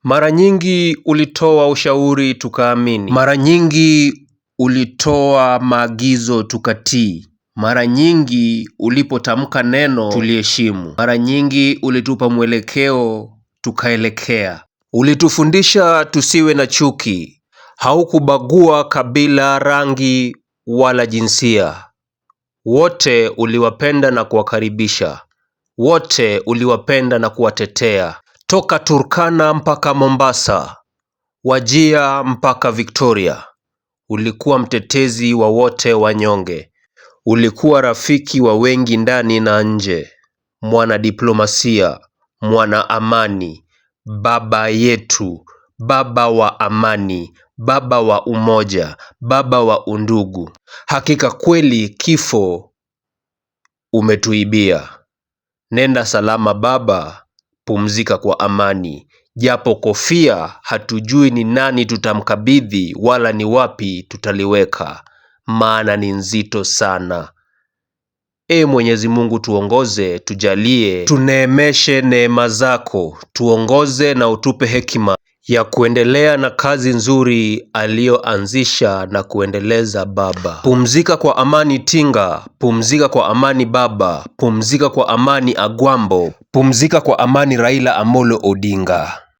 Mara nyingi ulitoa ushauri tukaamini. Mara nyingi ulitoa maagizo tukatii. Mara nyingi ulipotamka neno tuliheshimu. Mara nyingi ulitupa mwelekeo tukaelekea. Ulitufundisha tusiwe na chuki. Haukubagua kabila, rangi wala jinsia. Wote uliwapenda na kuwakaribisha. Wote uliwapenda na kuwatetea. Toka Turkana mpaka Mombasa, Wajir mpaka Victoria. Ulikuwa mtetezi wa wote wanyonge. Ulikuwa rafiki wa wengi ndani na nje. Mwana diplomasia, mwana amani, baba yetu, baba wa amani, baba wa umoja, baba wa undugu. Hakika kweli kifo umetuibia. Nenda salama baba, pumzika kwa amani. Japo kofia hatujui ni nani tutamkabidhi wala ni wapi tutaliweka, maana ni nzito sana. Mwenyezi Mungu tuongoze, tujalie, tuneemeshe neema zako, tuongoze na utupe hekima ya kuendelea na kazi nzuri aliyoanzisha na kuendeleza baba. Pumzika kwa amani Tinga, pumzika kwa amani baba, pumzika kwa amani Agwambo, pumzika kwa amani Raila Amolo Odinga.